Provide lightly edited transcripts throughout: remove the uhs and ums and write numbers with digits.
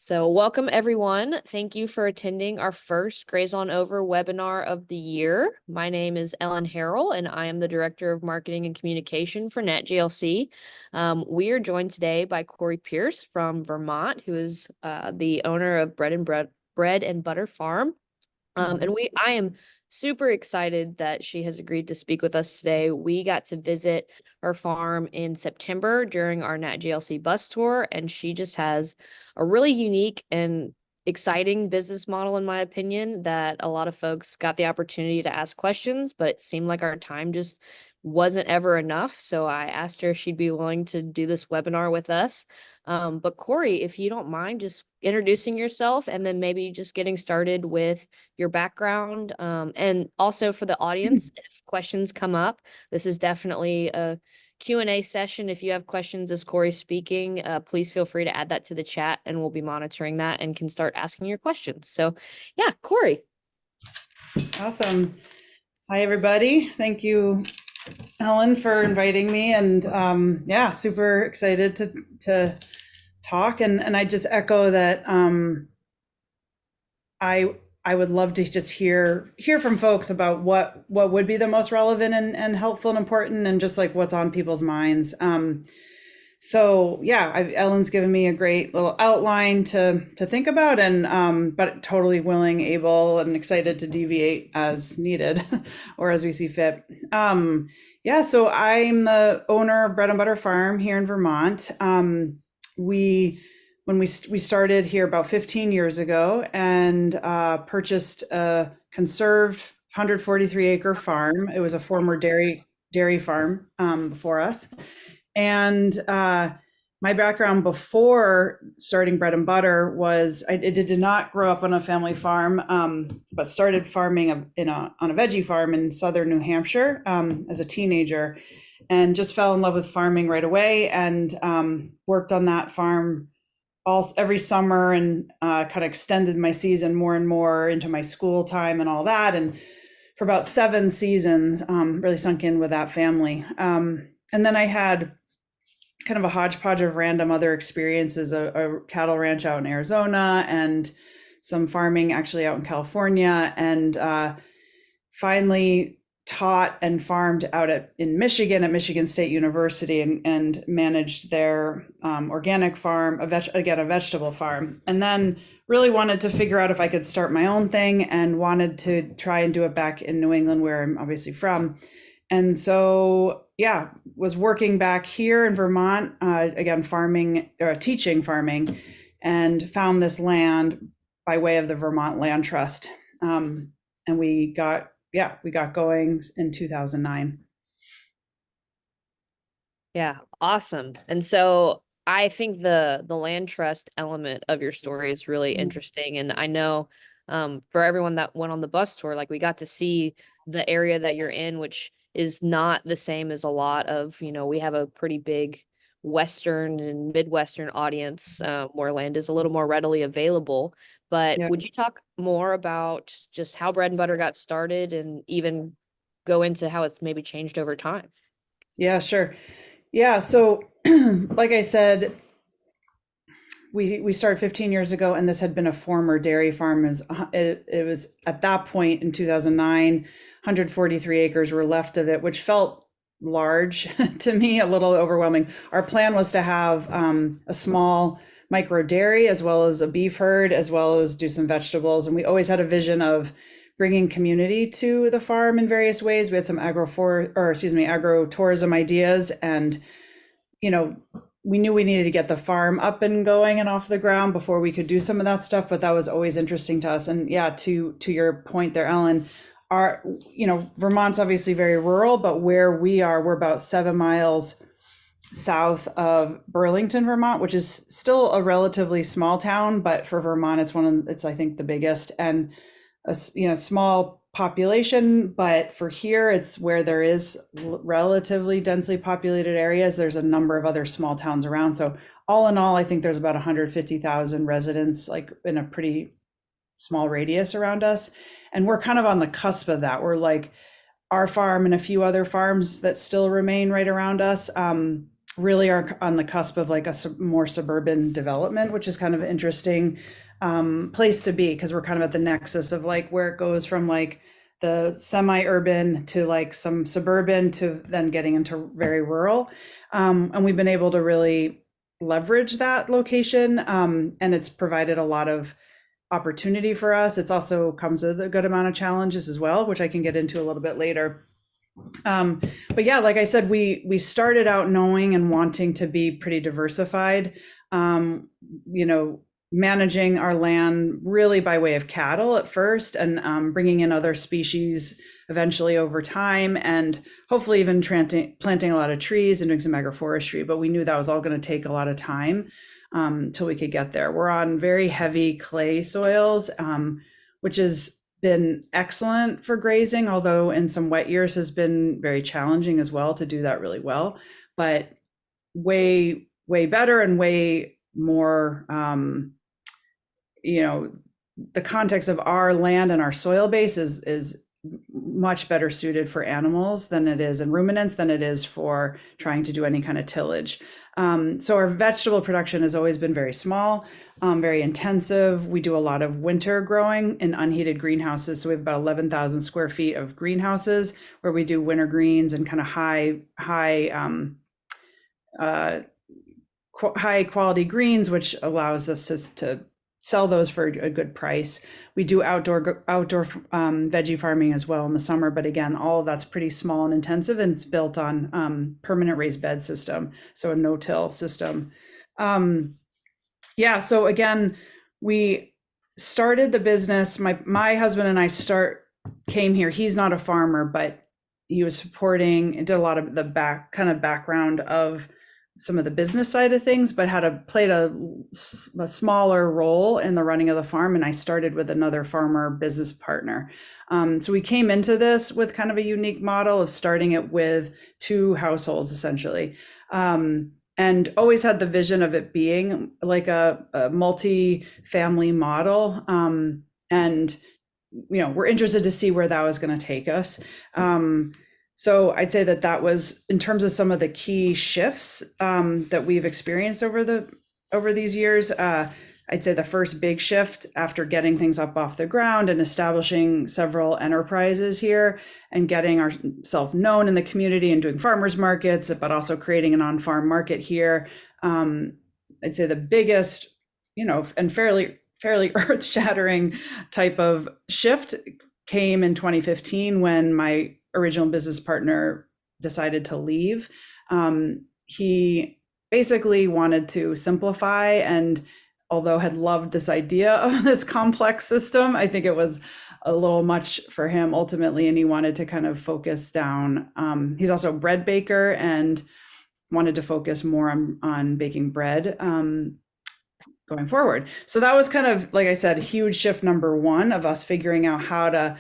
So, welcome everyone. Thank you for attending our first Graze on Over webinar of the year. My name is Ellen Harrell, and I am the Director of Marketing and Communication for NetGLC. We are joined today by Corie Pierce from Vermont, who is the owner of Bread and Butter Farm. I am super excited that she has agreed to speak with us today. We got to visit her farm in September during our Nat GLC bus tour, and she just has a really unique and exciting business model, in my opinion, that a lot of folks got the opportunity to ask questions, but it seemed like our time just wasn't ever enough. So I asked her if she'd be willing to do this webinar with us. But Corie, if you don't mind just introducing yourself and then maybe just getting started with your background. And also for the audience, if questions come up, this is definitely a Q&A session. If you have questions as Corie's speaking, please feel free to add that to the chat and we'll be monitoring that and can start asking your questions. So yeah, Corie. Awesome. Hi, everybody. Thank you, Ellen, for inviting me. And yeah, super excited to talk. And I just echo that I would love to just hear from folks about what would be the most relevant and helpful and important and just like what's on people's minds. So yeah, Ellen's given me a great little outline to think about, and but totally willing, able, and excited to deviate as needed or as we see fit. Yeah, so I'm the owner of Bread and Butter Farm here in Vermont. We started here about 15 years ago and purchased a conserved 143 acre farm. It was a former dairy farm before us. And my background before starting Bread and Butter was I did not grow up on a family farm, but started farming on a veggie farm in southern New Hampshire as a teenager, and just fell in love with farming right away, and worked on that farm every summer, and kind of extended my season more and more into my school time and all that. And for about 7 seasons, really sunk in with that family. And then I had kind of a hodgepodge of random other experiences, a cattle ranch out in Arizona and some farming actually out in California, and finally taught and farmed out in Michigan at Michigan State University, and managed their organic farm, a vegetable farm. And then really wanted to figure out if I could start my own thing, and wanted to try and do it back in New England, where I'm obviously from. And so, yeah, was working back here in Vermont, again, teaching farming, and found this land by way of the Vermont Land Trust. And we got going in 2009. Yeah, awesome. And so I think the land trust element of your story is really interesting. And I know for everyone that went on the bus tour, like we got to see the area that you're in, which is not the same as a lot of, we have a pretty big Western and Midwestern audience where land is a little more readily available. But Yeah. would you talk more about just how Bread and Butter got started and even go into how it's maybe changed over time? Yeah, sure. Yeah. So, like I said, we started 15 years ago, and this had been a former dairy farm. It was at that point in 2009, 143 acres were left of it, which felt large to me, a little overwhelming. Our plan was to have a small micro dairy, as well as a beef herd, as well as do some vegetables. And we always had a vision of bringing community to the farm in various ways. We had some agro-tourism ideas, and we knew we needed to get the farm up and going and off the ground before we could do some of that stuff, but that was always interesting to us. And yeah, to your point there, Ellen, Vermont's obviously very rural, but where we are, we're about 7 miles south of Burlington, Vermont, which is still a relatively small town, but for Vermont, it's I think the biggest, and a small population. But for here, it's where there is relatively densely populated areas. There's a number of other small towns around. So all in all, I think there's about 150,000 residents, like in a pretty small radius around us. And we're kind of on the cusp of that. We're like our farm and a few other farms that still remain right around us. really are on the cusp of like a more suburban development, which is kind of an interesting place to be because we're kind of at the nexus of like where it goes from like the semi-urban to like some suburban to then getting into very rural. And we've been able to really leverage that location, and it's provided a lot of opportunity for us. It's also comes with a good amount of challenges as well, which I can get into a little bit later. Um, but yeah, like I said, we started out knowing and wanting to be pretty diversified. Um, you know, managing our land really by way of cattle at first, and bringing in other species eventually over time, and hopefully even planting a lot of trees and doing some agroforestry. But we knew that was all going to take a lot of time till we could get there. We're on very heavy clay soils, which has been excellent for grazing, although in some wet years has been very challenging as well to do that really well. But way better and way more, you know, the context of our land and our soil base is much better suited for animals than it is, and ruminants than it is for trying to do any kind of tillage. So our vegetable production has always been very small, very intensive. We do a lot of winter growing in unheated greenhouses. So we have about 11,000 square feet of greenhouses where we do winter greens and kind of uh, high quality greens, which allows us to sell those for a good price. We do outdoor veggie farming as well in the summer, but again, all of that's pretty small and intensive, and it's built on permanent raised bed system, so a no-till system. Yeah, so again, we started the business. My husband and I came here. He's not a farmer, but he was supporting and did a lot of the background of some of the business side of things, but played a smaller role in the running of the farm. And I started with another farmer business partner. So we came into this with kind of a unique model of starting it with two households essentially. And always had the vision of it being like a multi-family model. And we're interested to see where that was going to take us. So I'd say that was in terms of some of the key shifts that we've experienced over these years. I'd say the first big shift after getting things up off the ground and establishing several enterprises here and getting ourselves known in the community and doing farmers markets, but also creating an on-farm market here. I'd say the biggest, and fairly earth-shattering type of shift came in 2015 when my original business partner decided to leave. He basically wanted to simplify, and although had loved this idea of this complex system, I think it was a little much for him ultimately, and he wanted to kind of focus down. He's also a bread baker and wanted to focus more on baking bread going forward. So that was kind of, like I said, huge shift number one of us figuring out how to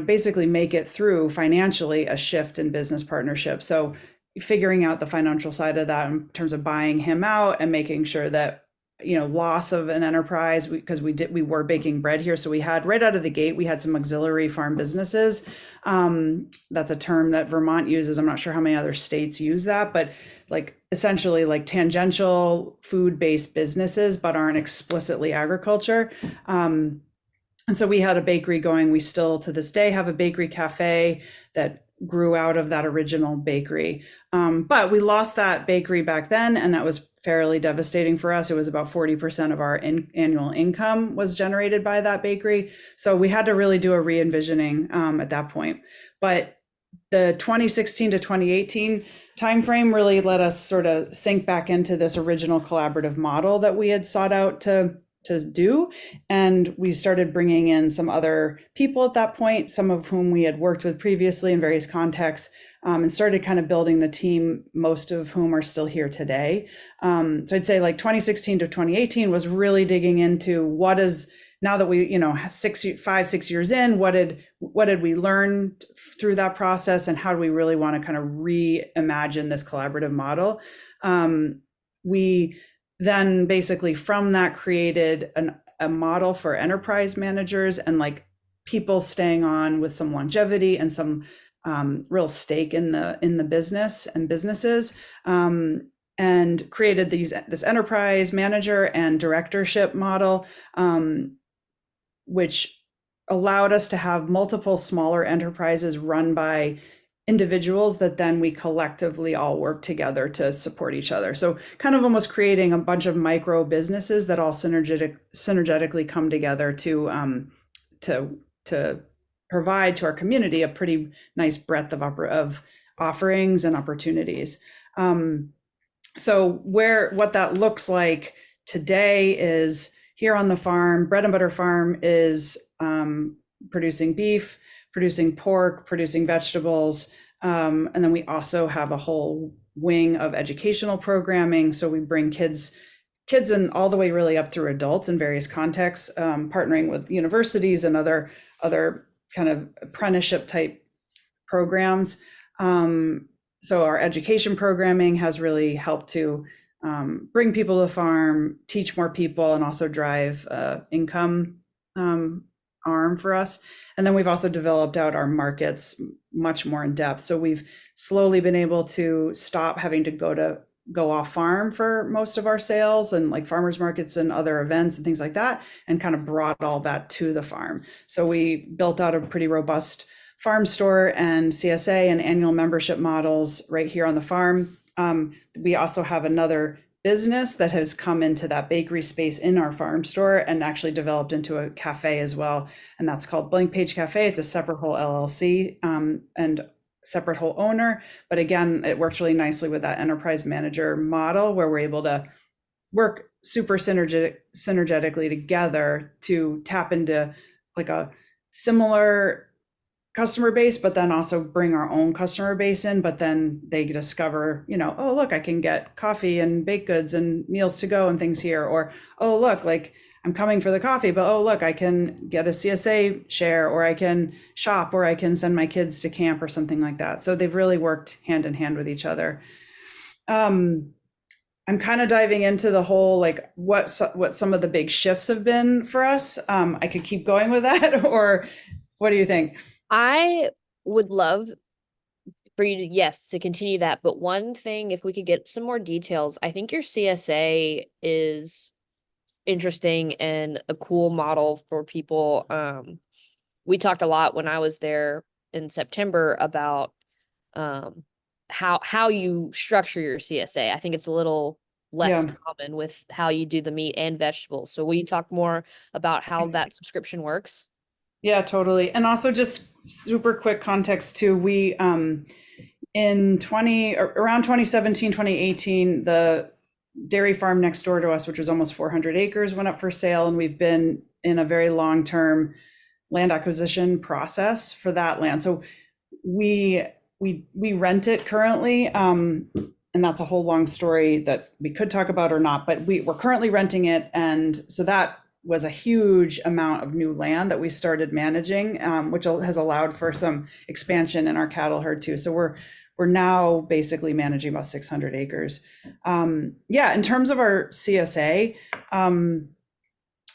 basically make it through financially a shift in business partnership. So figuring out the financial side of that in terms of buying him out and making sure that, loss of an enterprise, because we were baking bread here. So we had right out of the gate, we had some auxiliary farm businesses. That's a term that Vermont uses. I'm not sure how many other states use that, but like essentially like tangential food-based businesses, but aren't explicitly agriculture. And so we had a bakery going. We still to this day have a bakery cafe that grew out of that original bakery. But we lost that bakery back then, and that was fairly devastating for us. It was about 40% of our annual income was generated by that bakery. So we had to really do a re-envisioning at that point. But the 2016 to 2018 timeframe really let us sort of sink back into this original collaborative model that we had sought out to do. And we started bringing in some other people at that point, some of whom we had worked with previously in various contexts, and started kind of building the team, most of whom are still here today. So I'd say like 2016 to 2018 was really digging into what is, now that we, 6 years in, what did we learn through that process, and how do we really want to kind of reimagine this collaborative model? We then basically from that created a model for enterprise managers and like people staying on with some longevity and some real stake in the business and businesses, and created this enterprise manager and directorship model, which allowed us to have multiple smaller enterprises run by individuals that then we collectively all work together to support each other. So kind of almost creating a bunch of micro businesses that all synergetically come together to provide to our community a pretty nice breadth of offerings and opportunities. So what that looks like today is here on the farm, Bread and Butter Farm is producing beef, producing pork, producing vegetables. And then we also have a whole wing of educational programming. So we bring kids and all the way really up through adults in various contexts, partnering with universities and other kind of apprenticeship type programs. So our education programming has really helped to bring people to the farm, teach more people, and also drive income arm for us. And then we've also developed out our markets much more in depth. So we've slowly been able to stop having to go off farm for most of our sales and like farmers markets and other events and things like that, and kind of brought all that to the farm. So we built out a pretty robust farm store and CSA and annual membership models right here on the farm. We also have another business that has come into that bakery space in our farm store and actually developed into a cafe as well. And that's called Blank Page Cafe. It's a separate whole LLC and separate whole owner. But again, it works really nicely with that enterprise manager model where we're able to work super synergetically together to tap into like a similar customer base, but then also bring our own customer base in. But then they discover, oh, look, I can get coffee and baked goods and meals to go and things here. Or, oh, look, like I'm coming for the coffee, but oh, look, I can get a CSA share, or I can shop, or I can send my kids to camp or something like that. So they've really worked hand in hand with each other. I'm kind of diving into the whole, like what some of the big shifts have been for us. I could keep going with that, or what do you think? I would love for you to, yes, to continue that. But one thing, if we could get some more details, I think your CSA is interesting and a cool model for people. We talked a lot when I was there in September about how you structure your CSA. I think it's a little less Yeah. common with how you do the meat and vegetables. So will you talk more about how that subscription works? Yeah, totally. And also just super quick context too. We around 2017, 2018, the dairy farm next door to us, which was almost 400 acres, went up for sale, and we've been in a very long-term land acquisition process for that land. So we rent it currently, and that's a whole long story that we could talk about or not, but we're currently renting it. And so that was a huge amount of new land that we started managing, which has allowed for some expansion in our cattle herd too. So we're now basically managing about 600 acres. Yeah, in terms of our CSA,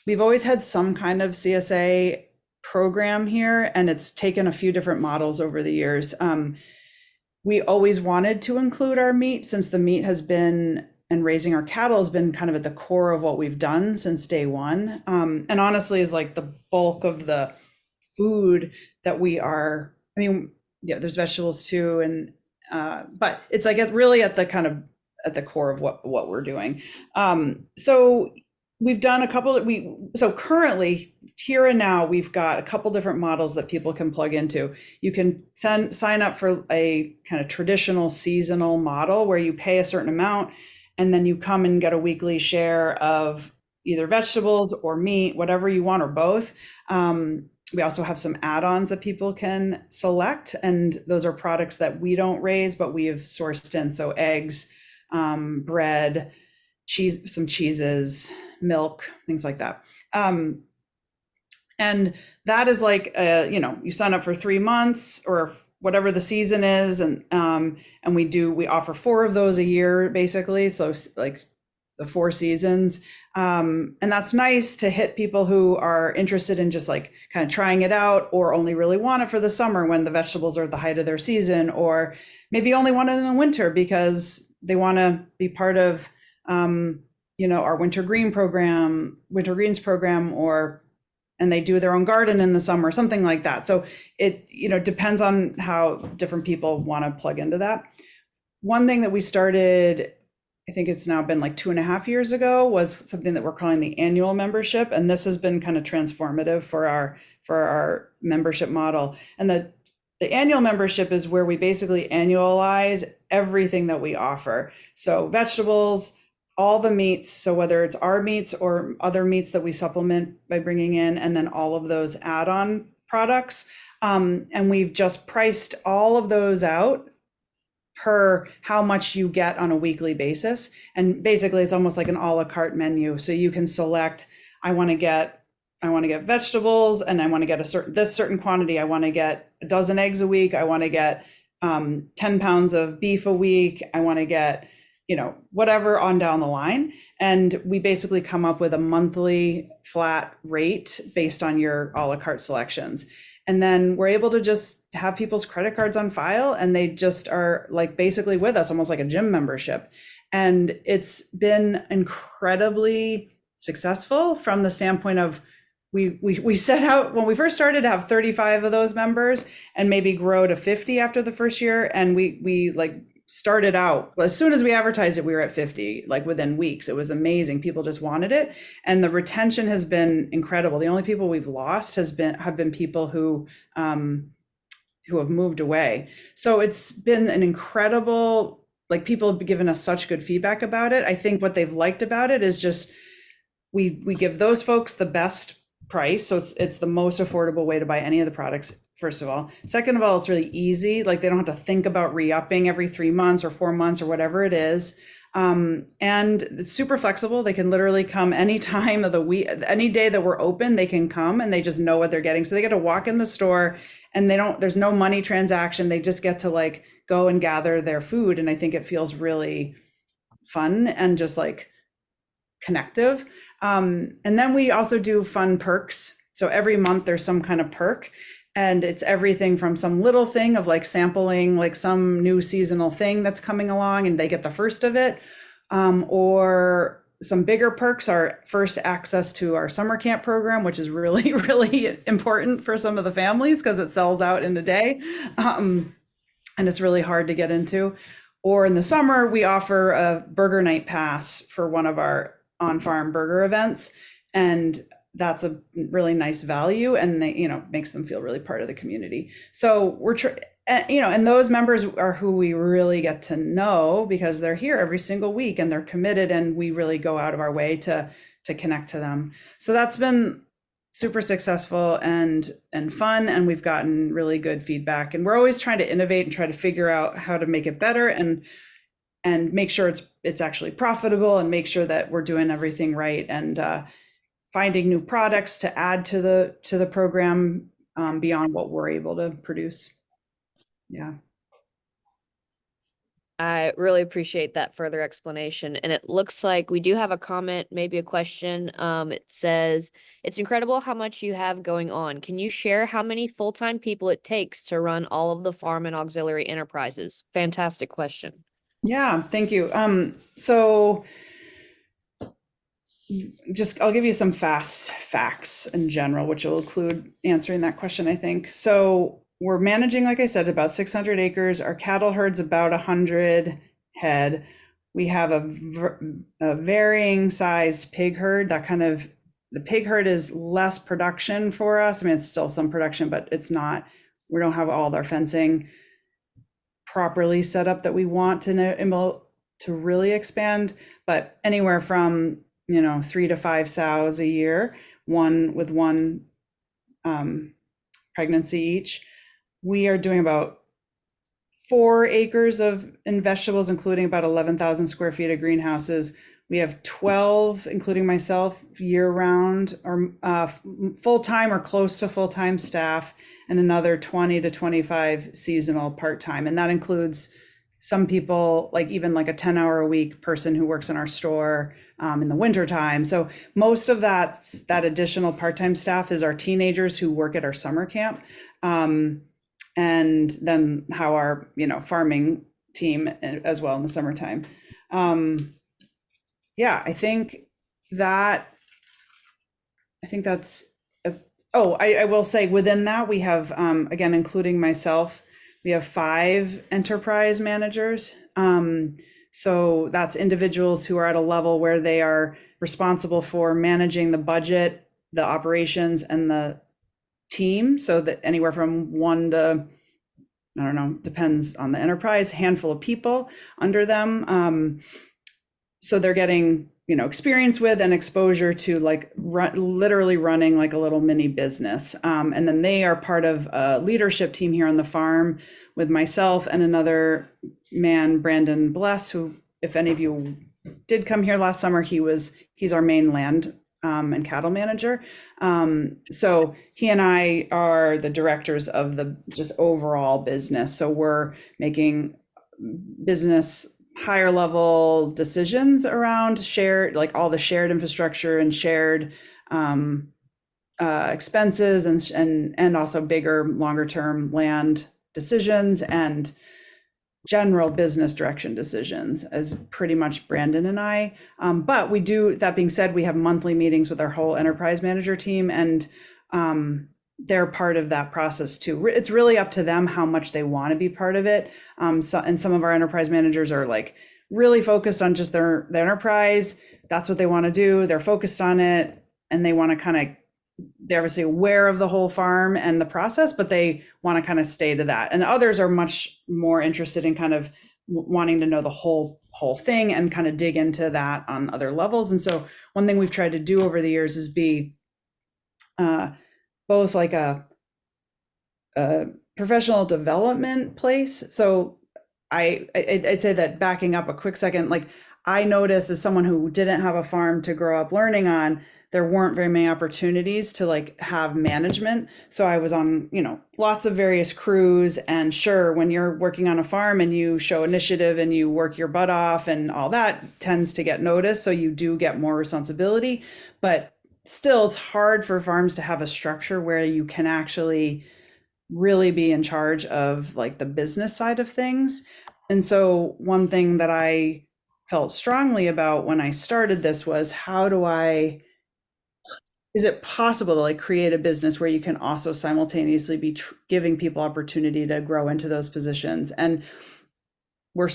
we've always had some kind of CSA program here, and it's taken a few different models over the years. We always wanted to include our meat, since the meat has been, and raising our cattle has been kind of at the core of what we've done since day one. And honestly is like the bulk of the food that I mean, yeah, there's vegetables too. And, but it's like really at the core of what we're doing. So we've done so currently here and now, we've got a couple different models that people can plug into. You can sign up for a kind of traditional seasonal model where you pay a certain amount, and then you come and get a weekly share of either vegetables or meat, whatever you want, or both. We also have some add-ons that people can select, and those are products that we don't raise, but we have sourced in. So eggs, bread, cheese, some cheeses, milk, things like that. And that is like, you sign up for 3 months or whatever the season is. And we offer 4 of those a year, basically. So like the four seasons. And that's nice to hit people who are interested in just like kind of trying it out, or only really want it for the summer when the vegetables are at the height of their season, or maybe only want it in the winter because they want to be part of, our winter greens program, or and they do their own garden in the summer, something like that. So it, depends on how different people want to plug into that. One thing that we started, I think it's now been like 2.5 years ago, was something that we're calling the annual membership. And this has been kind of transformative for our membership model. And the annual membership is where we basically annualize everything that we offer. So vegetables, all the meats, so whether it's our meats or other meats that we supplement by bringing in, and then all of those add-on products. And we've just priced all of those out per how much you get on a weekly basis. And basically it's almost like an a la carte menu. So you can select, I want to get vegetables, and I want to get this certain quantity. I want to get a dozen eggs a week. I want to get 10 pounds of beef a week. I want to get, whatever on down the line. And we basically come up with a monthly flat rate based on your a la carte selections. And then we're able to just have people's credit cards on file, and they just are like basically with us, almost like a gym membership. And it's been incredibly successful from the standpoint of we set out when we first started to have 35 of those members and maybe grow to 50 after the first year. And we like started out, as soon as we advertised it, we were at 50, like within weeks. It was amazing. People just wanted it. And the retention has been incredible. The only people we've lost have been people who have moved away. So it's been an incredible, like, people have given us such good feedback about it. I think what they've liked about it is just, we give those folks the best price. So it's the most affordable way to buy any of the products, first of all. Second of all, it's really easy. Like, they don't have to think about re-upping every 3 months or 4 months or whatever it is. And it's super flexible. They can literally come any time of the week, any day that we're open, they can come, and they just know what they're getting. So they get to walk in the store, and there's no money transaction. They just get to like go and gather their food. And I think it feels really fun and just like connective. And then we also do fun perks. So every month there's some kind of perk, and it's everything from some little thing of like sampling like some new seasonal thing that's coming along, and they get the first of it. Or some bigger perks are first access to our summer camp program, which is really, really important for some of the families because it sells out in a day. And it's really hard to get into. Or in the summer, we offer a burger night pass for one of our on-farm burger events. And that's a really nice value, and they, makes them feel really part of the community. So and those members are who we really get to know because they're here every single week and they're committed, and we really go out of our way to connect to them. So that's been super successful and fun, and we've gotten really good feedback, and we're always trying to innovate and try to figure out how to make it better and make sure it's actually profitable, and make sure that we're doing everything right, and finding new products to add to the program beyond what we're able to produce. Yeah. I really appreciate that further explanation. And it looks like we do have a comment, maybe a question. It says, it's incredible how much you have going on. Can you share how many full-time people it takes to run all of the farm and auxiliary enterprises? Fantastic question. Yeah, thank you. So I'll give you some fast facts in general, which will include answering that question, I think. So we're managing, like I said, about 600 acres. Our cattle herd's about 100 head. We have a varying sized pig herd. The pig herd is less production for us. I mean, it's still some production, but we don't have all our fencing properly set up that we want to really expand, but anywhere from 3 to 5 sows a year, one with one pregnancy each. We are doing about 4 acres in vegetables, including about 11,000 square feet of greenhouses. We have 12, including myself, year-round or full-time or close to full-time staff, and another 20 to 25 seasonal part-time. And that includes some people, like even like a 10-hour a week person who works in our store in the wintertime. So most of that additional part-time staff is our teenagers who work at our summer camp. Um, and then how our, farming team as well in the summertime. Um, yeah, that I think that's, a, oh, I will say within that, we have, again, including myself, we have 5 enterprise managers. So that's individuals who are at a level where they are responsible for managing the budget, the operations, and the team. So that anywhere from 1 to, I don't know, depends on the enterprise, handful of people under them. So they're getting, experience with and exposure to like literally running like a little mini business. And then they are part of a leadership team here on the farm with myself and another man, Brandon Bless, who, if any of you did come here last summer, he's our main land and cattle manager. So he and I are the directors of the just overall business. So we're making business higher level decisions around shared, like all the shared infrastructure and shared expenses and also bigger, longer term land decisions and general business direction decisions as pretty much Brandon and I. But we do, that being said, we have monthly meetings with our whole enterprise manager team, and they're part of that process too. It's really up to them how much they want to be part of it. And some of our enterprise managers are like really focused on just their enterprise. That's what they want to do. They're focused on it, and they want to kind of, they're obviously aware of the whole farm and the process, but they want to kind of stay to that. And others are much more interested in kind of wanting to know the whole thing and kind of dig into that on other levels. And so one thing we've tried to do over the years is be both like a professional development place. So I'd say that, backing up a quick second, like I noticed as someone who didn't have a farm to grow up learning on, there weren't very many opportunities to like have management. So I was on, lots of various crews, and sure, when you're working on a farm and you show initiative and you work your butt off and all that tends to get noticed. So you do get more responsibility, but still it's hard for farms to have a structure where you can actually really be in charge of like the business side of things. And so one thing that I felt strongly about when I started this was, is it possible to like create a business where you can also simultaneously be giving people opportunity to grow into those positions? And we're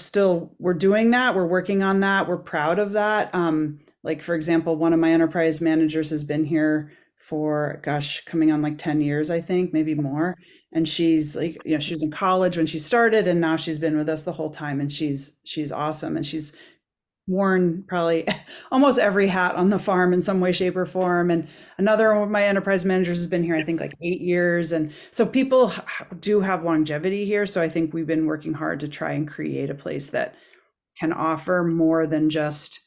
doing that. We're working on that. We're proud of that. Like for example, one of my enterprise managers has been here for, gosh, coming on like 10 years, I think, maybe more. And she's like, she was in college when she started, and now she's been with us the whole time. And she's awesome. And she's worn probably almost every hat on the farm in some way, shape, or form. And another one of my enterprise managers has been here, I think, like 8 years. And so people do have longevity here. So I think we've been working hard to try and create a place that can offer more than just,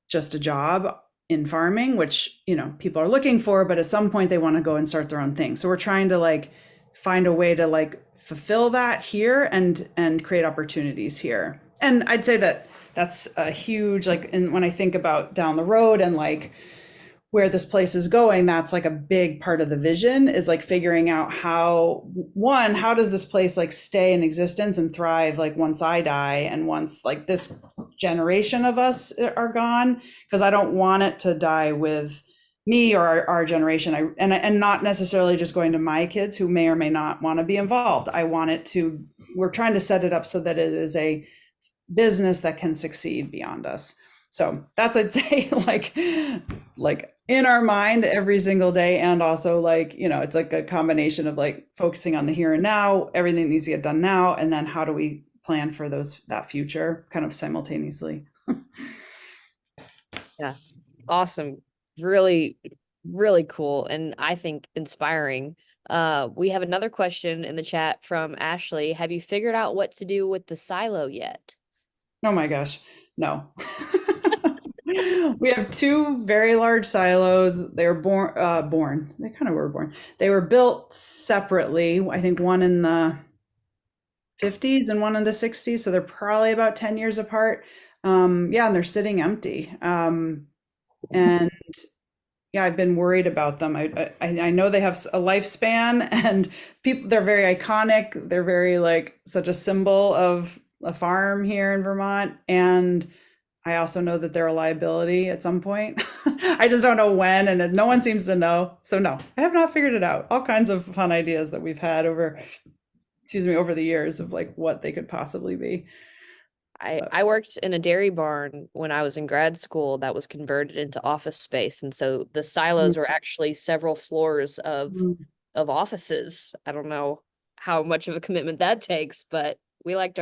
just a job in farming, which, people are looking for, but at some point they want to go and start their own thing. So we're trying to like find a way to like fulfill that here and create opportunities here. And I'd say that that's a huge, like, and when I think about down the road and like where this place is going, that's like a big part of the vision, is like figuring out how does this place like stay in existence and thrive like once I die and once like this generation of us are gone, because I don't want it to die with me or our generation. And not necessarily just going to my kids who may or may not want to be involved. We're trying to set it up so that it is a business that can succeed beyond us. So that's, I'd say, like in our mind every single day. And also like, it's like a combination of like focusing on the here and now, everything needs to get done now. And then how do we plan for that future kind of simultaneously? Yeah. Awesome. Really, really cool. And I think inspiring. We have another question in the chat from Ashley. Have you figured out what to do with the silo yet? Oh my gosh, no. We have 2 very large silos. They were born. They kind of were born. They were built separately. I think one in the 50s and one in the 60s, so they're probably about 10 years apart. Yeah, and they're sitting empty. And yeah, I've been worried about them. I know they have a lifespan, and people, they're very iconic. They're very like such a symbol of a farm here in Vermont, and I also know that they're a liability at some point. I just don't know when, and no one seems to know. So no, I have not figured it out. All kinds of fun ideas that we've had over the years of like what they could possibly be. But, I worked in a dairy barn when I was in grad school that was converted into office space. And so the silos were actually several floors mm, of offices. I don't know how much of a commitment that takes, but we liked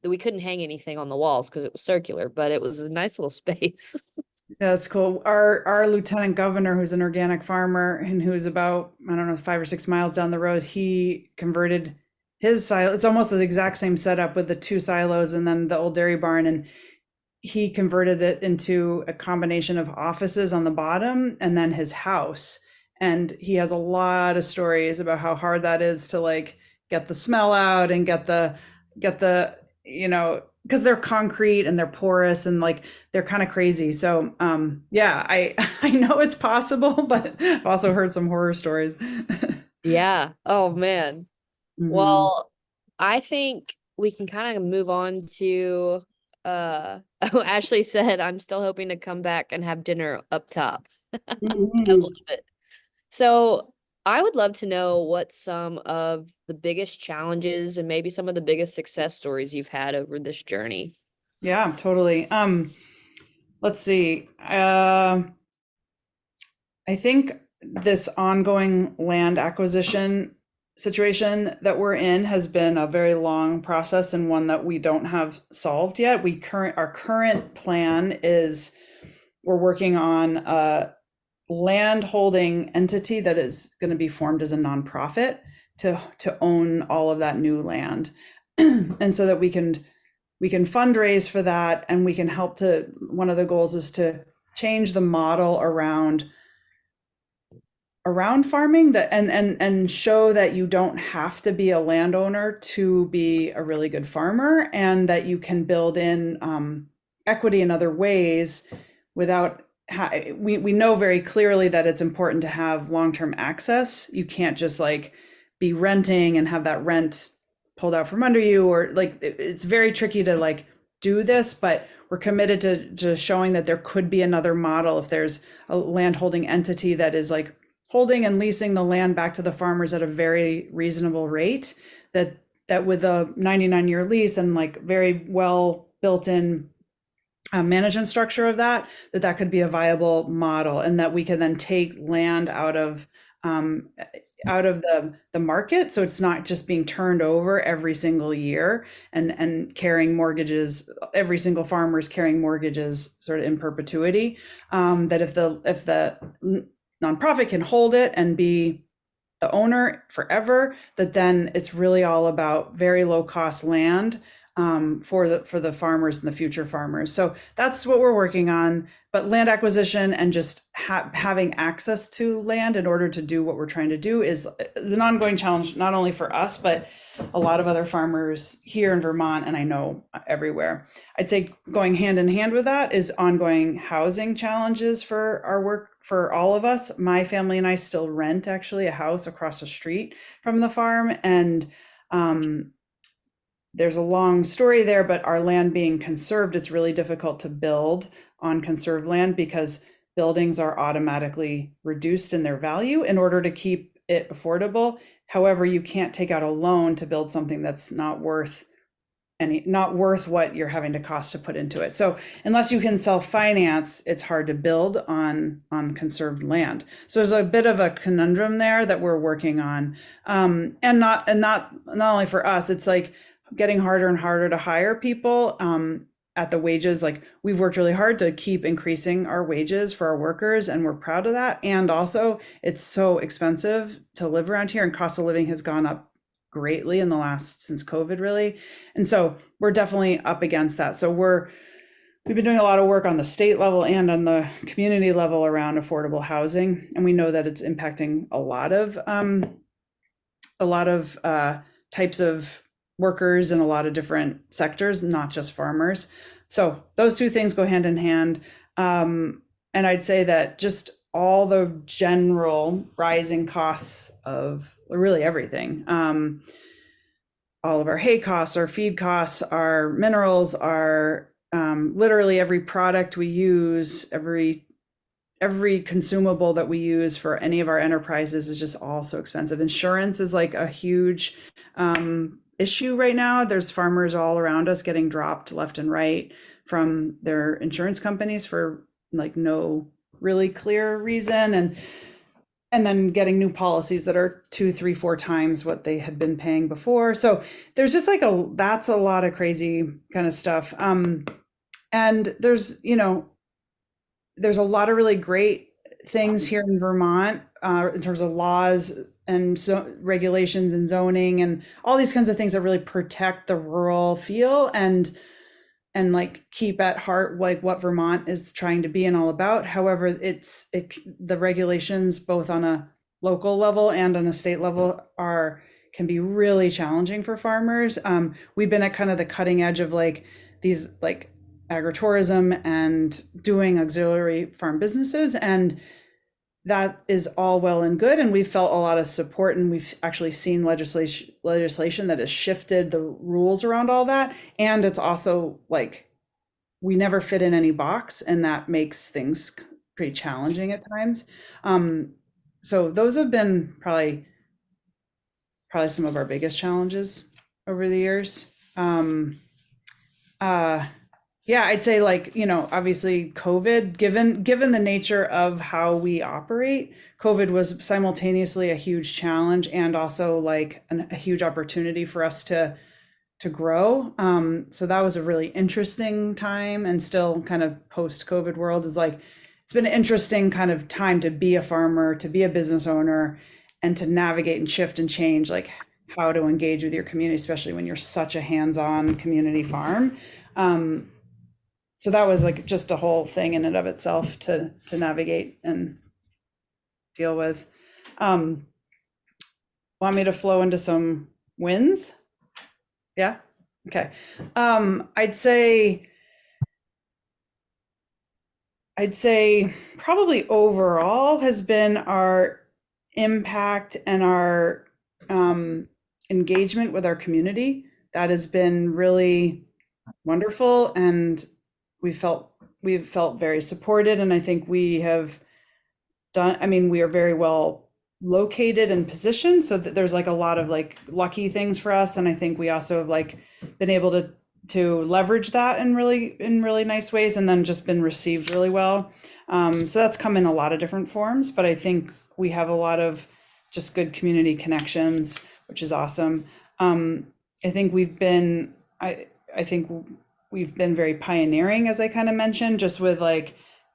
we couldn't hang anything on the walls because it was circular, but it was a nice little space. yeah, that's cool. Our lieutenant governor, who's an organic farmer and who's about, I don't know, 5 or 6 miles down the road, he converted his silo. It's almost the exact same setup with the two silos and then the old dairy barn. And he converted it into a combination of offices on the bottom and then his house. And he has a lot of stories about how hard that is to like get the smell out and get the because they're concrete and they're porous and like they're kind of crazy. So yeah, I I know it's possible, but I've also heard some horror stories. Yeah. Oh man. Hmm. Well, I think we can kind of move on to oh, Ashley said I'm still hoping to come back and have dinner up top. I love Hmm. it. So I would love to know what some of the biggest challenges and maybe some of the biggest success stories you've had over this journey. Yeah, totally. Let's see. I think this ongoing land acquisition situation that we're in has been a very long process and one that we don't have solved yet. Our current plan is we're working on a land holding entity that is going to be formed as a nonprofit to own all of that new land. And so that we can fundraise for that, and we can help to one of the goals is to change the model around farming that and show that you don't have to be a landowner to be a really good farmer, and that you can build in equity in other ways without we know very clearly that it's important to have long-term access. You can't just like be renting and have that rent pulled out from under you, or like it's very tricky to like do this, but we're committed to showing that there could be another model if there's a land holding entity that is like holding and leasing the land back to the farmers at a very reasonable rate, that with a 99-year lease and like very well built in management structure of that could be a viable model, and that we can then take land um, out of the market, so it's not just being turned over every single year and carrying mortgages. Every single farmer is carrying mortgages sort of in perpetuity. That if the nonprofit can hold it and be the owner forever, that then it's really all about very low cost land for the farmers and the future farmers. So that's what we're working on. But land acquisition and just having access to land in order to do what we're trying to do is an ongoing challenge, not only for us, but a lot of other farmers here in Vermont, and I know everywhere. I'd say going hand in hand with that is ongoing housing challenges for our work, for all of us. My family and I still rent actually a house across the street from the farm, and um, there's a long story there, but our land being conserved, it's really difficult to build on conserved land because buildings are automatically reduced in their value in order to keep it affordable. However, you can't take out a loan to build something that's not worth what you're having to cost to put into it. So unless you can self finance, it's hard to build on conserved land. So there's a bit of a conundrum there that we're working on, and not only for us. It's like getting harder and harder to hire people at the wages. Like we've worked really hard to keep increasing our wages for our workers, and we're proud of that. And also, it's so expensive to live around here, and cost of living has gone up greatly in the last since COVID, really. And so we're definitely up against that. So we've been doing a lot of work on the state level and on the community level around affordable housing, and we know that it's impacting a lot of types of workers in a lot of different sectors, not just farmers. So those two things go hand in hand. And I'd say that just all the general rising costs of really everything, all of our hay costs, our feed costs, our minerals, our literally every product we use, every consumable that we use for any of our enterprises is just all so expensive. Insurance is like a huge issue right now. There's farmers all around us getting dropped left and right from their insurance companies for like no really clear reason, and then getting new policies that are two, three, four times what they had been paying before. So there's just like that's a lot of crazy kind of stuff. And there's a lot of really great things here in Vermont in terms of laws and regulations and zoning and all these kinds of things that really protect the rural feel and like keep at heart like what Vermont is trying to be and all about. However, the regulations both on a local level and on a state level can be really challenging for farmers. We've been at kind of the cutting edge of like these like agritourism and doing auxiliary farm businesses, and that is all well and good, and we've felt a lot of support, and we've actually seen legislation that has shifted the rules around all that. And it's also like we never fit in any box, and that makes things pretty challenging at times. So those have been probably some of our biggest challenges over the years. Yeah, I'd say like, obviously COVID, given the nature of how we operate, COVID was simultaneously a huge challenge and also like a huge opportunity for us to grow. So that was a really interesting time, and still kind of post-COVID world is like, it's been an interesting kind of time to be a farmer, to be a business owner, and to navigate and shift and change like how to engage with your community, especially when you're such a hands-on community farm. So that was like just a whole thing in and of itself to navigate and deal with. Want me to flow into some wins? Yeah. Okay. I'd say probably overall has been our impact and our engagement with our community. That has been really wonderful, and we've felt very supported, and I think we have done, I mean, we are very well located and positioned so that there's like a lot of like lucky things for us, and I think we also have like been able to leverage that in really nice ways, and then just been received really well. So that's come in a lot of different forms, but I think we have a lot of just good community connections, which is awesome. I think I think we've been very pioneering, as I kind of mentioned, just with like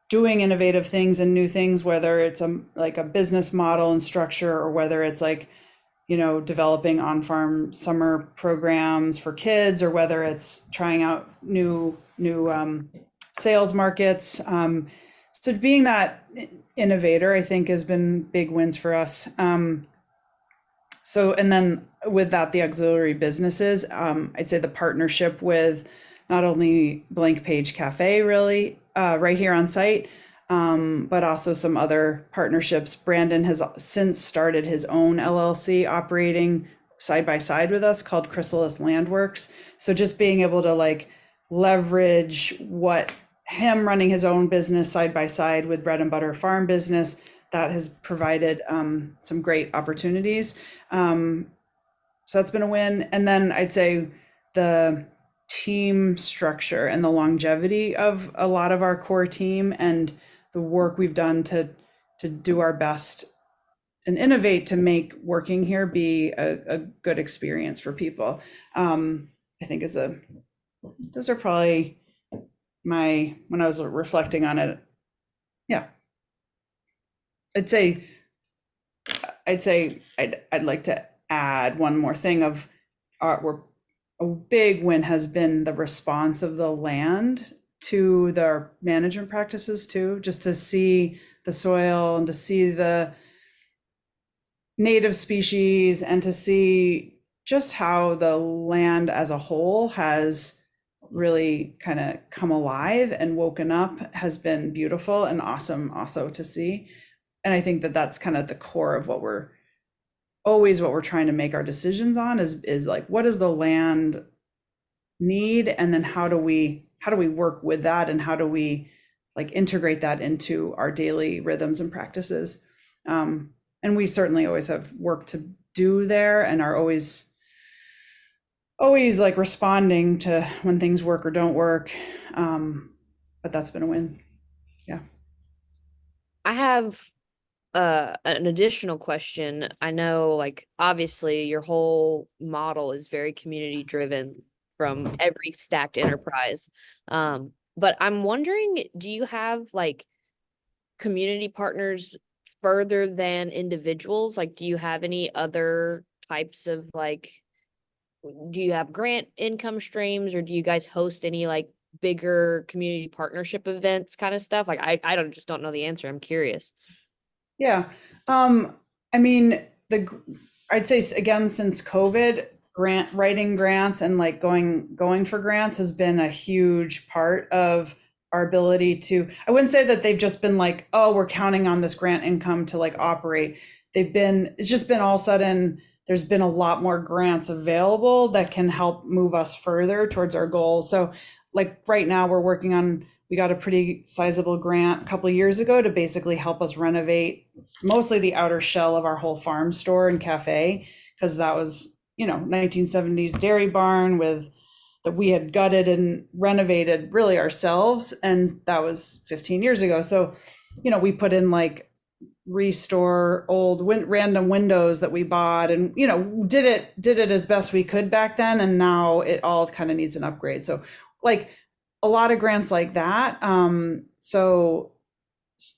doing innovative things and new things, whether it's like a business model and structure, or whether it's like, developing on-farm summer programs for kids, or whether it's trying out new sales markets. So being that innovator, I think, has been big wins for us. So, and then with that, the auxiliary businesses, I'd say the partnership with not only Blank Page Cafe, really, right here on site, but also some other partnerships. Brandon has since started his own LLC operating side by side with us called Chrysalis Landworks. So just being able to like leverage what him running his own business side by side with Bread and Butter Farm business, that has provided some great opportunities. So that's been a win. And then I'd say the team structure and the longevity of a lot of our core team, and the work we've done to do our best and innovate to make working here be a good experience for people. I think those are probably when I was reflecting on it. Yeah. I'd say I'd like to add one more thing of we're a big win has been the response of the land to their management practices too, just to see the soil and to see the native species and to see just how the land as a whole has really kind of come alive and woken up has been beautiful and awesome also to see. And I think that that's kind of the core of what we're trying to make our decisions on is like, what does the land need, and then how do we work with that, and how do we like integrate that into our daily rhythms and practices. And we certainly always have work to do there, and are always like responding to when things work or don't work. But that's been a win. Yeah. I have an additional question. I know, like, obviously your whole model is very community driven from every stacked enterprise. But I'm wondering, do you have like community partners further than individuals? Like, do you have any other types of like, do you have grant income streams, or do you guys host any like bigger community partnership events kind of stuff? Like, I don't just don't know the answer. I'm curious. Yeah. I mean, I'd say again, since COVID, writing grants and like going for grants has been a huge part of our ability to, I wouldn't say that they've just been like, oh, we're counting on this grant income to like operate. It's just been all of a sudden, there's been a lot more grants available that can help move us further towards our goals. So like right now we got a pretty sizable grant a couple of years ago to basically help us renovate mostly the outer shell of our whole farm store and cafe, because that was, 1970s dairy barn with that we had gutted and renovated really ourselves, and that was 15 years ago. So, we put in like restore old random windows that we bought, and did it as best we could back then, and now it all kind of needs an upgrade. So like a lot of grants like that. So,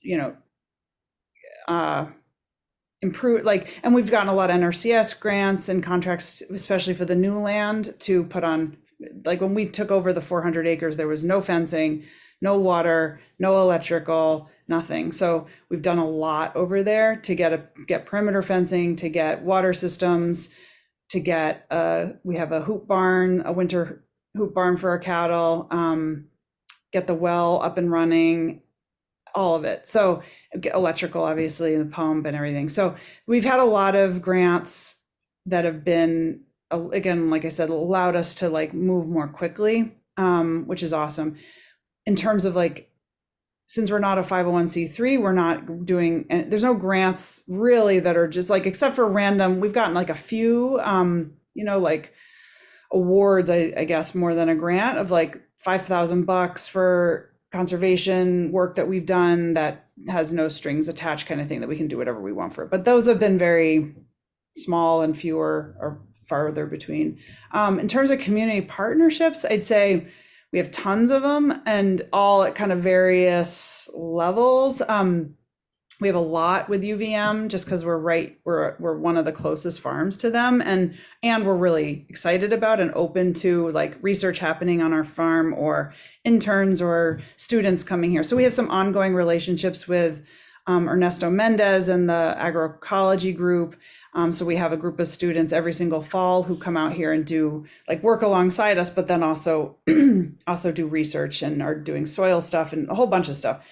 you know, uh, improve like, and we've gotten a lot of NRCS grants and contracts, especially for the new land to put on. Like when we took over the 400 acres, there was no fencing, no water, no electrical, nothing. So we've done a lot over there to get perimeter fencing, to get water systems, to get we have a a winter hoop barn for our cattle, get the well up and running, all of it. So electrical, obviously, the pump and everything. So we've had a lot of grants that have been, again, like I said, allowed us to like move more quickly, which is awesome. In terms of like, since we're not a 501c3, we're not doing, and there's no grants really that are just like, except for random, we've gotten like a few, like awards, I guess, more than a grant of like $5,000 for conservation work that we've done that has no strings attached kind of thing, that we can do whatever we want for it. But those have been very small and fewer or farther between. In terms of community partnerships, I'd say we have tons of them, and all at kind of various levels. We have a lot with UVM just because we're one of the closest farms to them, and we're really excited about and open to like research happening on our farm, or interns or students coming here. So we have some ongoing relationships with Ernesto Mendez and the agroecology group. So we have a group of students every single fall who come out here and do like work alongside us, but then also also do research and are doing soil stuff and a whole bunch of stuff.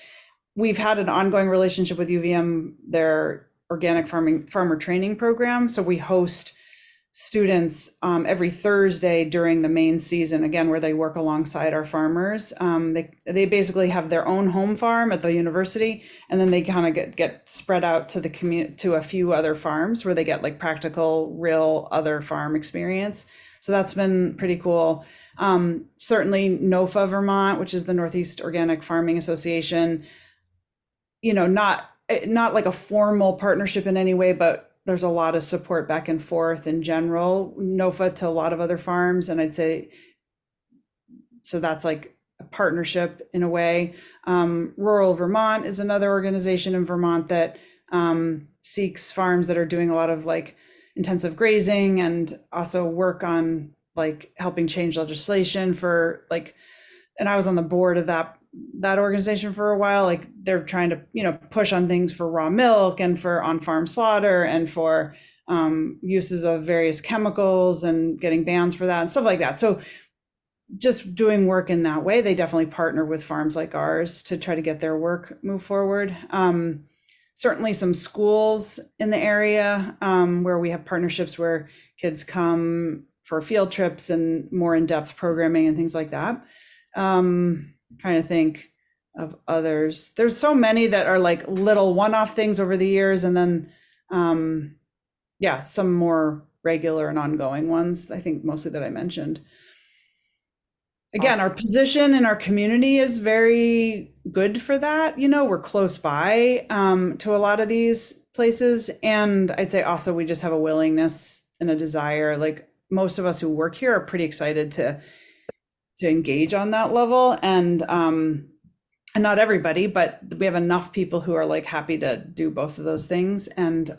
We've had an ongoing relationship with UVM, their organic farmer training program. So we host students every Thursday during the main season, again, where they work alongside our farmers. They basically have their own home farm at the university, and then they kind of get spread out to to a few other farms where they get like practical, real other farm experience. So that's been pretty cool. Certainly NOFA Vermont, which is the Northeast Organic Farming Association, not like a formal partnership in any way, but there's a lot of support back and forth in general, NOFA to a lot of other farms. And I'd say, so that's like a partnership in a way. Rural Vermont is another organization in Vermont that seeks farms that are doing a lot of like intensive grazing, and also work on like helping change legislation for like, and I was on the board of that organization for a while. Like they're trying to push on things for raw milk and for on-farm slaughter and for uses of various chemicals and getting bans for that and stuff like that. So just doing work in that way, they definitely partner with farms like ours to try to get their work move forward. Certainly some schools in the area where we have partnerships where kids come for field trips and more in-depth programming and things like that. Trying to think of others. There's so many that are like little one-off things over the years, and then yeah, some more regular and ongoing ones, I think mostly that I mentioned. Again, our Awesome. position in our community is very good for that. You know, we're close by to a lot of these places. And I'd say also we just have a willingness and a desire. Like most of us who work here are pretty excited to engage on that level. And not everybody, but we have enough people who are like happy to do both of those things. And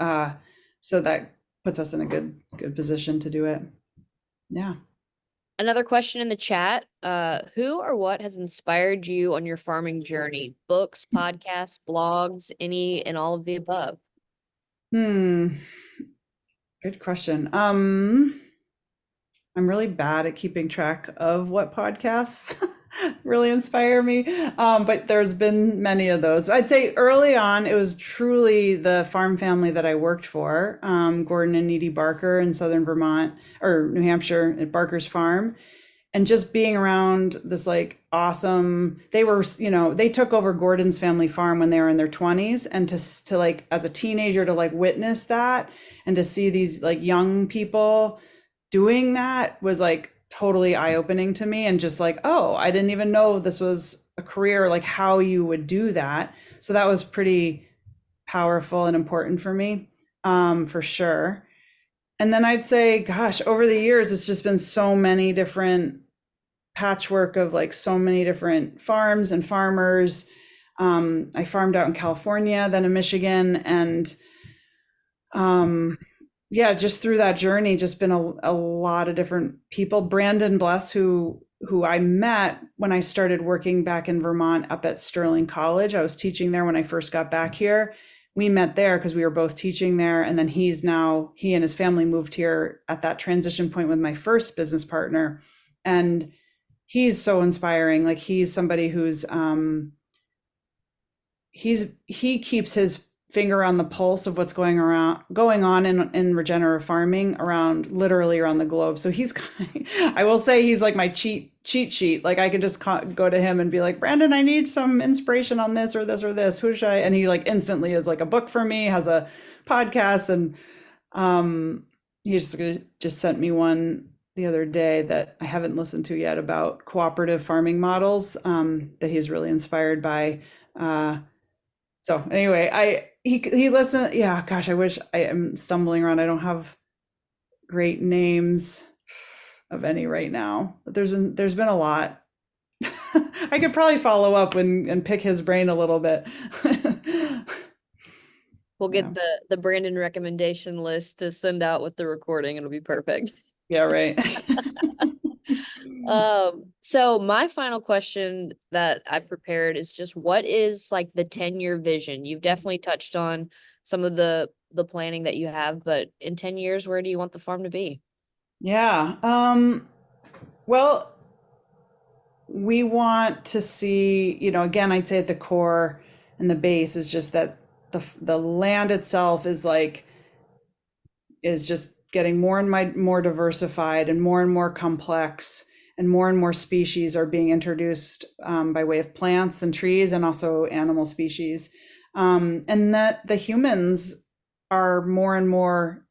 so that puts us in a good position to do it. Yeah. Another question in the chat. Who or what has inspired you on your farming journey? Books, podcasts, blogs, any and all of the above? Hmm. Good question. I'm really bad at keeping track of what podcasts really inspire me. But there's been many of those. I'd say early on, it was truly the farm family that I worked for, Gordon and Edie Barker in Southern Vermont or New Hampshire at Barker's Farm. And just being around this like awesome, they were, you know, they took over Gordon's family farm when they were in their 20s. And to like, as a teenager, to like witness that and to see these like young people doing that was like totally eye-opening to me, and just like, oh, I didn't even know this was a career, like how you would do that. So that was pretty powerful and important for me, for sure. And then I'd say, gosh, over the years, it's just been so many different patchwork of like so many different farms and farmers. I farmed out in California, then in Michigan, and yeah, just through that journey, just been a lot of different people. Brandon Bless, who I met when I started working back in Vermont up at Sterling College. I was teaching there when I first got back here. We met there because we were both teaching there. And then he and his family moved here at that transition point with my first business partner. And he's so inspiring. Like he's somebody who's he keeps his finger on the pulse of what's going on in regenerative farming literally around the globe. So he's I will say he's like my cheat sheet. Like I could just go to him and be like, Brandon, I need some inspiration on this or this or this. Who should I? And he like instantly is like a book for me, has a podcast, and he just sent me one the other day that I haven't listened to yet about cooperative farming models that he's really inspired by. So anyway, he listened. Yeah, gosh, I wish I am stumbling around. I don't have great names of any right now, but there's been a lot. I could probably follow up and pick his brain a little bit. We'll Yeah. get the Brandon recommendation list to send out with the recording. It'll be perfect. Yeah, right. So my final question that I prepared is just what is like the 10-year vision? You've definitely touched on some of the planning that you have, but in 10 years, where do you want the farm to be? Yeah. Well, we want to see, again, I'd say at the core and the base is just that the land itself is just getting more and more diversified and more complex, and more species are being introduced by way of plants and trees and also animal species, and that the humans are more and more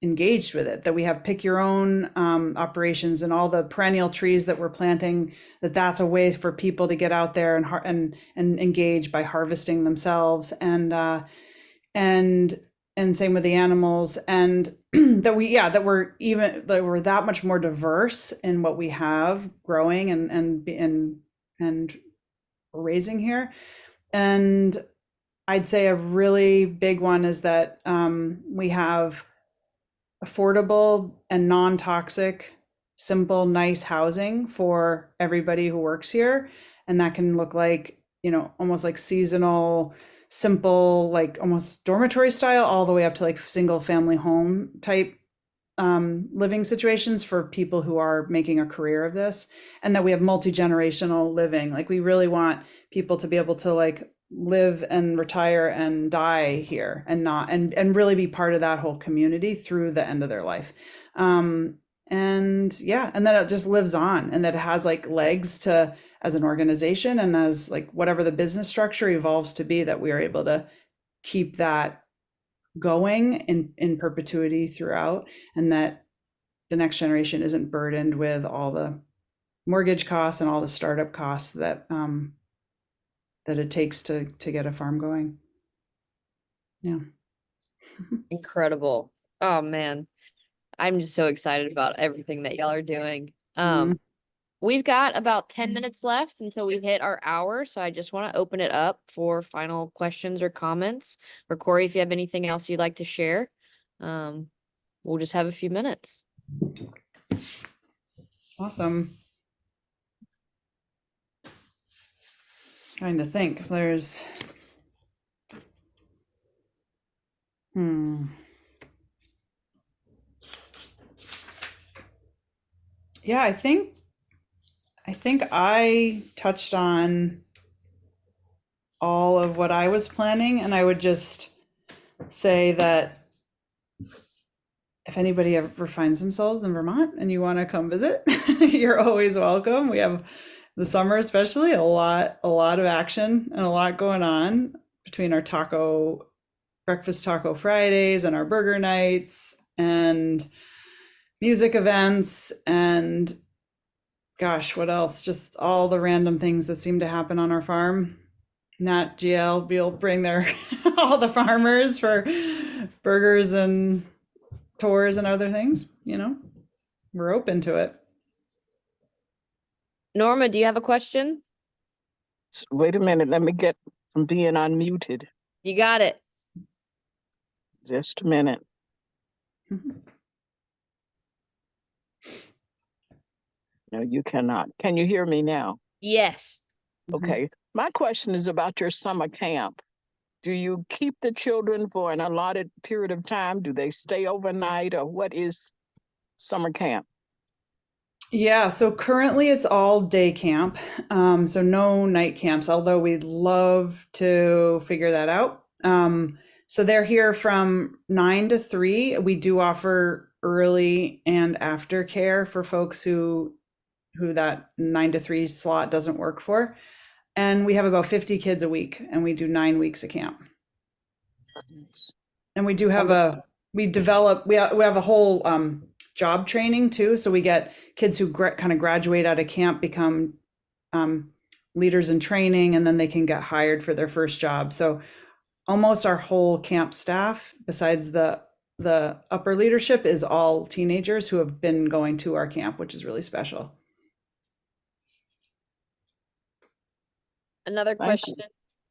engaged with it, that we have pick your own operations and all the perennial trees that we're planting, that's a way for people to get out there and engage by harvesting themselves, and same with the animals, and that we're that much more diverse in what we have growing and raising here. And I'd say a really big one is that we have affordable and non-toxic, simple, nice housing for everybody who works here. And that can look like, almost like seasonal, simple, like almost dormitory style, all the way up to like single family home type living situations for people who are making a career of this, and that we have multi-generational living. Like we really want people to be able to like live and retire and die here and not and really be part of that whole community through the end of their life. And yeah, and then it just lives on, and that it has like legs to as an organization, and as like whatever the business structure evolves to be, that we are able to keep that going in perpetuity throughout, and that the next generation isn't burdened with all the mortgage costs and all the startup costs that that it takes to get a farm going. Yeah. Incredible. Oh man, I'm just so excited about everything that y'all are doing. Mhm. We've got about 10 minutes left until we hit our hour, so I just want to open it up for final questions or comments. Or Corie, if you have anything else you'd like to share, um, we'll just have a few minutes. Awesome. Trying to think. There's yeah, I think I touched on all of what I was planning, and I would just say that if anybody ever finds themselves in Vermont and you want to come visit, you're always welcome. We have the summer, especially, a lot of action and a lot going on between our breakfast taco Fridays and our burger nights and music events and gosh, what else? Just all the random things that seem to happen on our farm. Nat GL will bring their all the farmers for burgers and tours and other things. We're open to it. Norma, do you have a question? Wait a minute, let me get from being unmuted. You got it. Just a minute. No, you cannot. Can you hear me now? Yes. Okay. My question is about your summer camp. Do you keep the children for an allotted period of time? Do they stay overnight, or what is summer camp? Yeah, so currently it's all day camp. So no night camps, although we'd love to figure that out. So they're here from 9 to 3. We do offer early and after care for folks who that 9 to 3 slot doesn't work for. And we have about 50 kids a week, and we do 9 weeks of camp. And we do have we have a whole job training too. So we get kids who kind of graduate out of camp, become leaders in training, and then they can get hired for their first job. So almost our whole camp staff, besides the upper leadership, is all teenagers who have been going to our camp, which is really special. Another question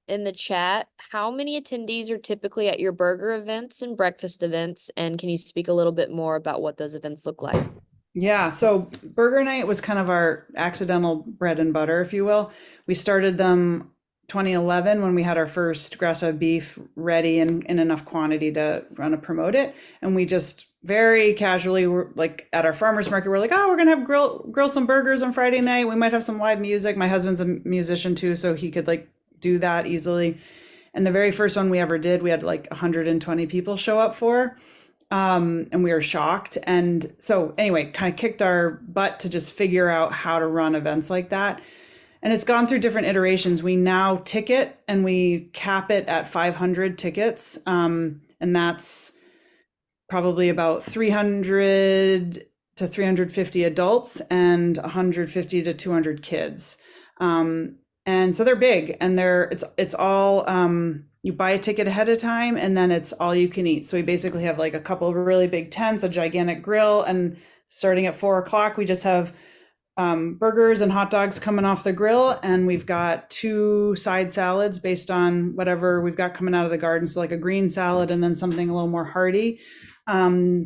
in the chat. How many attendees are typically at your burger events and breakfast events? And can you speak a little bit more about what those events look like? Yeah, so Burger Night was kind of our accidental bread and butter, if you will. We started them 2011 when we had our first grass-fed beef ready in enough quantity to promote it. And we just very casually were like at our farmers market, we're like, oh, we're gonna have grill some burgers on Friday night. We might have some live music. My husband's a musician too, so he could like do that easily. And the very first one we ever did, we had like 120 people show up for. And we were shocked. And so anyway, kind of kicked our butt to just figure out how to run events like that. And it's gone through different iterations. We now ticket and we cap it at 500 tickets. And that's probably about 300 to 350 adults and 150 to 200 kids. And so they're big, and it's all you buy a ticket ahead of time, and then it's all you can eat. So we basically have like a couple of really big tents, a gigantic grill, and starting at 4 o'clock, we just have burgers and hot dogs coming off the grill, and we've got 2 side salads based on whatever we've got coming out of the garden. So like a green salad, and then something a little more hearty,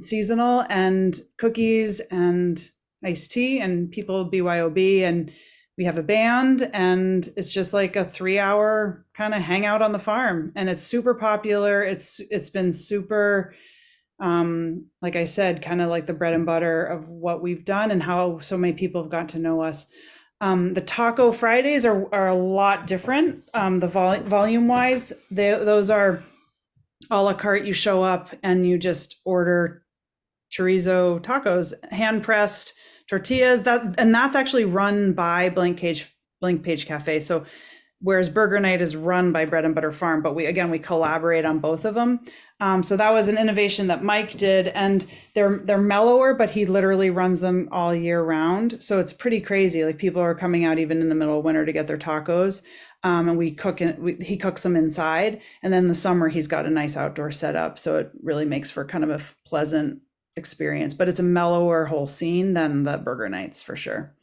seasonal, and cookies and iced tea, and people BYOB, and we have a band, and it's just like a 3 hour kind of hangout on the farm, and it's super popular. It's been super, like I said, kind of like the bread and butter of what we've done and how so many people have got to know us. The Taco Fridays are a lot different. The volume wise, those are a la carte. You show up and you just order chorizo tacos, hand pressed tortillas. That's actually run by Blank Page Cafe. So whereas Burger Night is run by Bread and Butter Farm, but we collaborate on both of them. So that was an innovation that Mike did, and they're mellower, but he literally runs them all year round. So it's pretty crazy. Like people are coming out even in the middle of winter to get their tacos, and he cooks them inside, and then in the summer he's got a nice outdoor setup. So it really makes for kind of a pleasant experience. But it's a mellower whole scene than the Burger Nights for sure.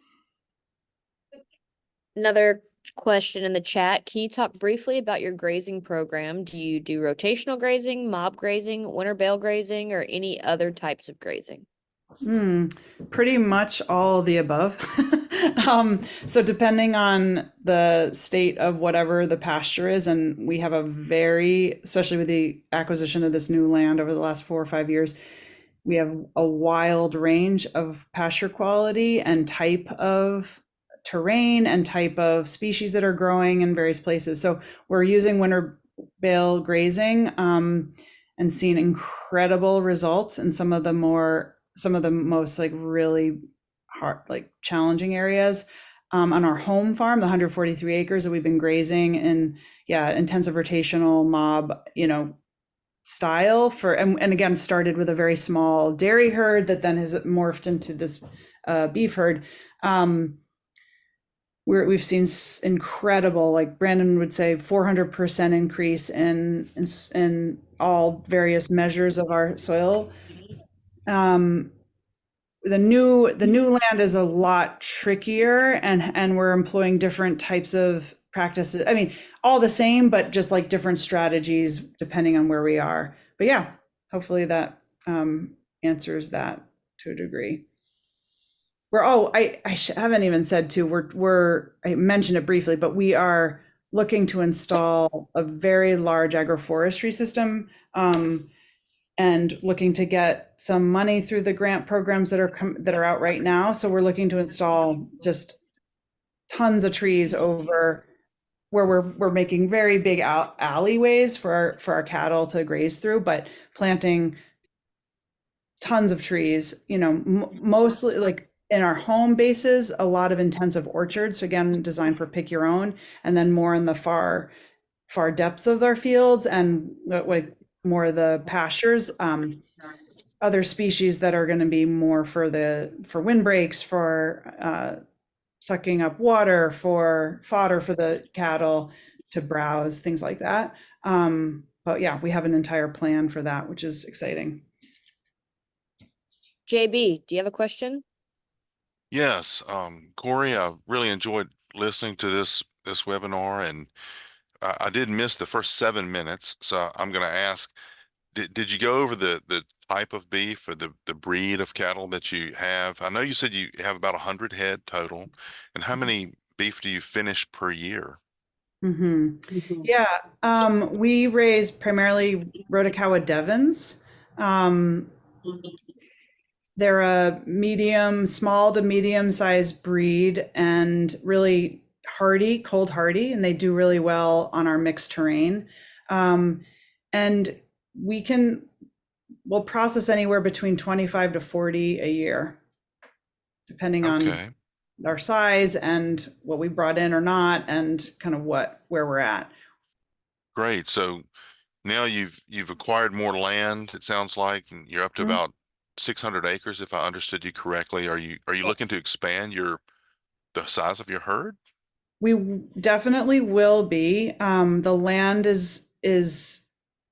Another question in the chat. Can you talk briefly about your grazing program? Do you do rotational grazing, mob grazing, winter bale grazing, or any other types of grazing? Pretty much all of the above. So depending on the state of whatever the pasture is, and we have especially with the acquisition of this new land over the last 4 or 5 years, we have a wild range of pasture quality and type of terrain and type of species that are growing in various places. So we're using winter bale grazing, and seeing incredible results in some of the most like really hard, like challenging areas. On our home farm, the 143 acres that we've been grazing in, intensive rotational mob, style and again started with a very small dairy herd that then has morphed into this beef herd. We've seen incredible, like Brandon would say, 400% increase in all various measures of our soil. The new land is a lot trickier, and we're employing different types of practices. I mean, all the same, but just like different strategies depending on where we are. But yeah, hopefully that answers that to a degree. I haven't even said too, I mentioned it briefly, but we are looking to install a very large agroforestry system, and looking to get some money through the grant programs that are out right now. So we're looking to install just tons of trees over where we're making very big alleyways for our cattle to graze through, but planting tons of trees, mostly like in our home bases, a lot of intensive orchards. So again, designed for pick your own, and then more in the far depths of our fields and like more of the pastures, other species that are going to be more for windbreaks, for sucking up water, for fodder for the cattle to browse, things like that. But yeah, we have an entire plan for that, which is exciting. JB, do you have a question? Yes, Corie, I really enjoyed listening to this webinar, and I did miss the first 7 minutes, so I'm going to ask, did you go over the type of beef or the breed of cattle that you have? I know you said you have about 100 head total, and how many beef do you finish per year? Yeah, we raise primarily Rotakawa Devons. They're a small to medium sized breed, and really cold hardy, and they do really well on our mixed terrain. And we'll process anywhere between 25 to 40 a year, depending on our size and what we brought in or not, and kind of where we're at. Great. So now you've acquired more land, it sounds like, and you're up to about 600 acres, if I understood you correctly. Are you looking to expand the size of your herd? We definitely will be. The land is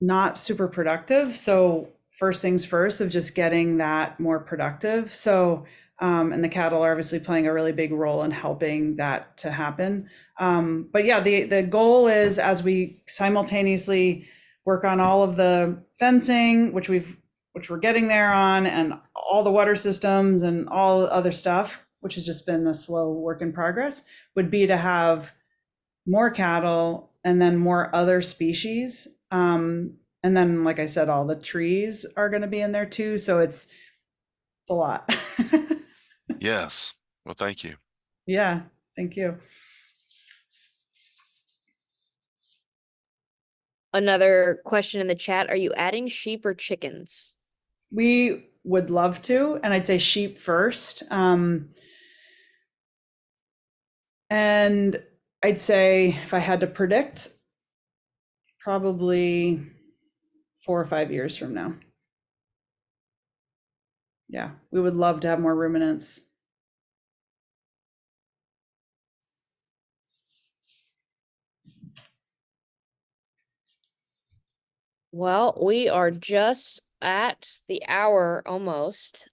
not super productive, so first things first of just getting that more productive. So, and the cattle are obviously playing a really big role in helping that to happen. But yeah, the goal is, as we simultaneously work on all of the fencing, which we're getting there on, and all the water systems and all the other stuff, which has just been a slow work in progress, would be to have more cattle and then more other species. And then, like I said, all the trees are going to be in there too. So it's a lot. Yes. Well, thank you. Yeah, thank you. Another question in the chat, are you adding sheep or chickens? We would love to, and I'd say sheep first. And I'd say if I had to predict, probably 4 or 5 years from now. Yeah, we would love to have more ruminants. Well, we are just at the hour almost.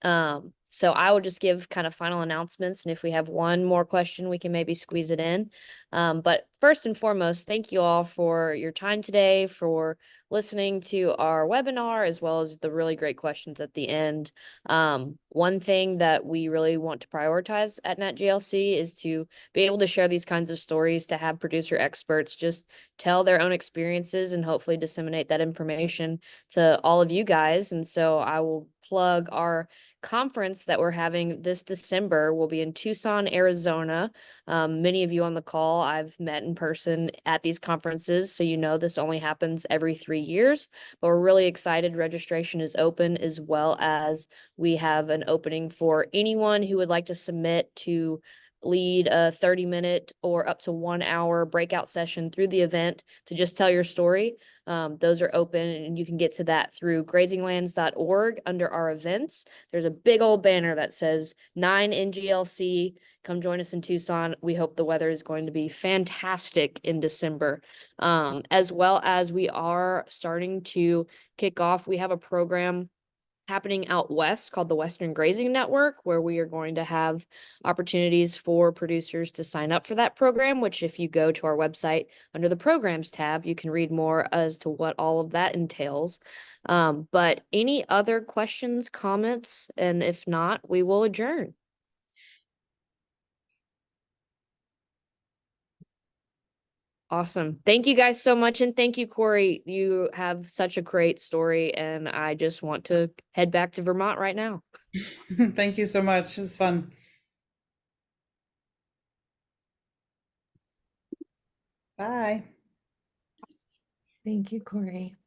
So I will just give kind of final announcements, and if we have one more question, we can maybe squeeze it in. But first and foremost, thank you all for your time today, for listening to our webinar, as well as the really great questions at the end. One thing that we really want to prioritize at NatGLC is to be able to share these kinds of stories, to have producer experts just tell their own experiences and hopefully disseminate that information to all of you guys. And so I will plug our conference that we're having this December. Will be in Tucson, Arizona. Many of you on the call I've met in person at these conferences, so you know this only happens every 3 years, but we're really excited. Registration is open, as well as we have an opening for anyone who would like to submit to lead a 30-minute or up to 1 hour breakout session through the event to just tell your story. Those are open, and you can get to that through grazinglands.org under our events. There's a big old banner that says 9NGLC. Come join us in Tucson. We hope the weather is going to be fantastic in December. As well as we are starting to kick off, we have a program happening out west called the Western Grazing Network, where we are going to have opportunities for producers to sign up for that program, which if you go to our website under the programs tab, you can read more as to what all of that entails. But any other questions, comments? And if not, we will adjourn. Awesome. Thank you guys so much. And thank you, Corie. You have such a great story, and I just want to head back to Vermont right now. Thank you so much. It was fun. Bye. Thank you, Corie.